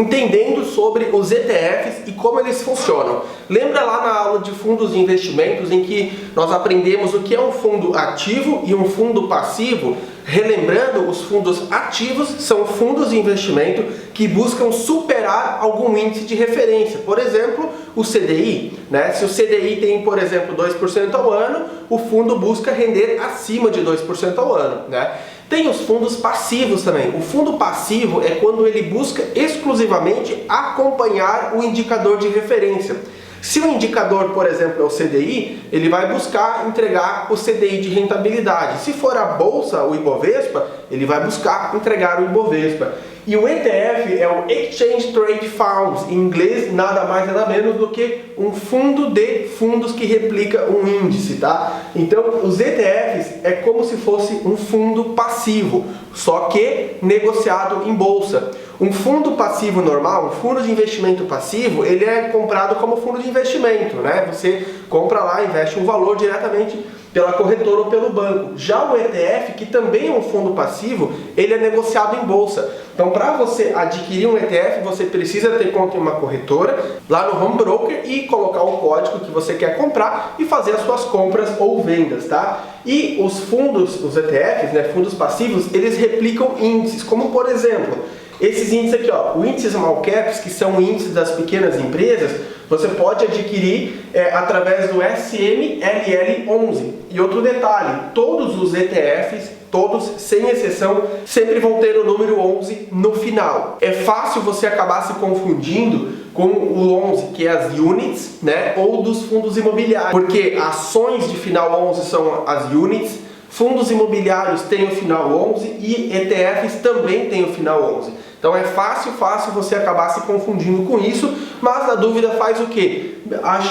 entendendo sobre os ETFs e como eles funcionam. Lembra lá na aula de fundos de investimentos em que nós aprendemos o que é um fundo ativo e um fundo passivo? Relembrando, os fundos ativos são fundos de investimento que buscam superar algum índice de referência. Por exemplo, o CDI, né? Se o CDI tem, por exemplo, 2% ao ano, o fundo busca render acima de 2% ao ano, né? Tem os fundos passivos também. O fundo passivo é quando ele busca exclusivamente acompanhar o indicador de referência. Se o indicador, por exemplo, é o CDI, ele vai buscar entregar o CDI de rentabilidade. Se for a bolsa, o Ibovespa, ele vai buscar entregar o Ibovespa. E o ETF é o Exchange Trade Funds, em inglês nada mais nada menos do que um fundo de fundos que replica um índice, tá? Então, os ETFs é como se fosse um fundo passivo, só que negociado em bolsa. Um fundo passivo normal, um fundo de investimento passivo, ele é comprado como fundo de investimento, né? Você compra lá, investe um valor diretamente pela corretora ou pelo banco. Já o ETF, que também é um fundo passivo, ele é negociado em bolsa. Então, para você adquirir um ETF, você precisa ter conta em uma corretora, lá no Home Broker, e colocar o código que você quer comprar e fazer as suas compras ou vendas, tá? E os fundos, os ETFs, né, fundos passivos, eles replicam índices, como por exemplo, esses índices aqui, ó, o índice Small Caps, que são índices das pequenas empresas, você pode adquirir através do SMLL11. E outro detalhe, todos os ETFs, todos, sem exceção, sempre vão ter o número 11 no final. É fácil você acabar se confundindo com o 11, que é as units, né, ou dos fundos imobiliários, porque ações de final 11 são as units, fundos imobiliários têm o final 11 e ETFs também têm o final 11. Então é fácil você acabar se confundindo com isso, mas na dúvida faz o quê?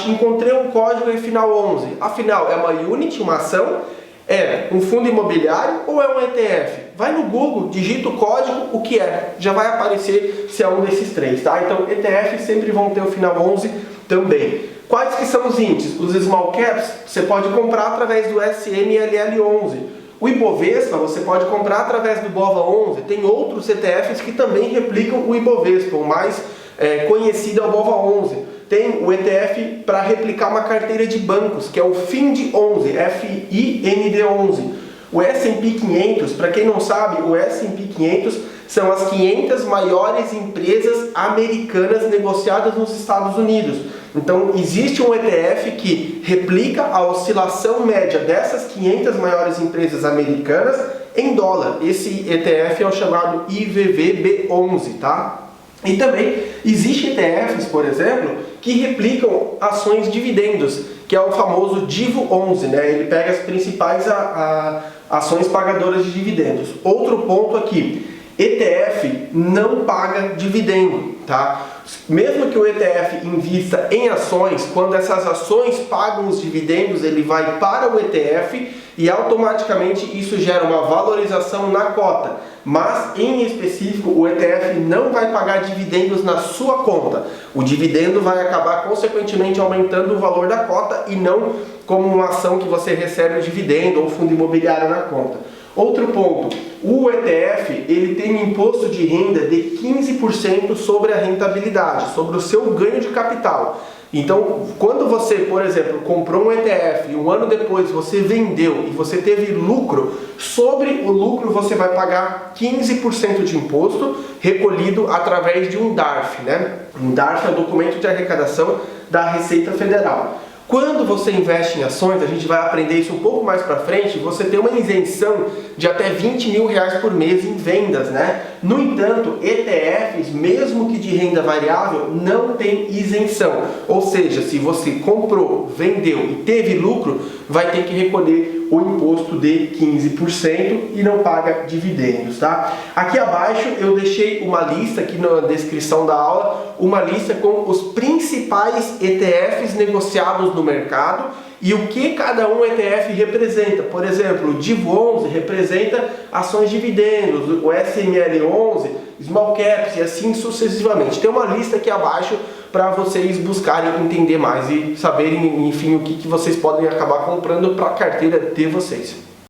Encontrei um código em final 11. Afinal, é uma unit, uma ação? É um fundo imobiliário ou é um ETF? Vai no Google, digita o código, o que é? Já vai aparecer se é um desses três, tá? Então ETFs sempre vão ter o final 11 também. Quais que são os índices? Os Small Caps você pode comprar através do SMLL11. O Ibovespa você pode comprar através do BOVA11. Tem outros ETFs que também replicam o Ibovespa, o mais conhecido é o BOVA11. Tem o ETF para replicar uma carteira de bancos, que é o FIND11, FIND11. O S&P 500, para quem não sabe, o S&P 500 são as 500 maiores empresas americanas negociadas nos Estados Unidos. Então, existe um ETF que replica a oscilação média dessas 500 maiores empresas americanas em dólar. Esse ETF é o chamado IVVB11, tá? E também existem ETFs, por exemplo, que replicam ações de dividendos, que é o famoso DIVO11, né? Ele pega as principais ações pagadoras de dividendos. Outro ponto aqui, ETF não paga dividendo, tá? Mesmo que o ETF invista em ações, quando essas ações pagam os dividendos, ele vai para o ETF e automaticamente isso gera uma valorização na cota. Mas, em específico, o ETF não vai pagar dividendos na sua conta. O dividendo vai acabar, consequentemente, aumentando o valor da cota e não como uma ação que você recebe o dividendo ou fundo imobiliário na conta. Outro ponto, o ETF ele tem um imposto de renda de 15% sobre a rentabilidade, sobre o seu ganho de capital. Então, quando você, por exemplo, comprou um ETF e um ano depois você vendeu e você teve lucro, sobre o lucro você vai pagar 15% de imposto recolhido através de um DARF, né? Um DARF é o documento de arrecadação da Receita Federal. Quando você investe em ações, a gente vai aprender isso um pouco mais para frente, você tem uma isenção de até R$20 mil por mês em vendas, né? No entanto, ETFs, mesmo que de renda variável, não tem isenção. Ou seja, se você comprou, vendeu e teve lucro, vai ter que recolher o imposto de 15% e não paga dividendos, tá? Aqui abaixo eu deixei uma lista, aqui na descrição da aula, uma lista com os principais ETFs negociados no mercado e o que cada um ETF representa. Por exemplo, o DIV11 representa ações de dividendos, o SML11, Small Caps e assim sucessivamente. Tem uma lista aqui abaixo para vocês buscarem entender mais e saberem, enfim, o que vocês podem acabar comprando para a carteira de vocês.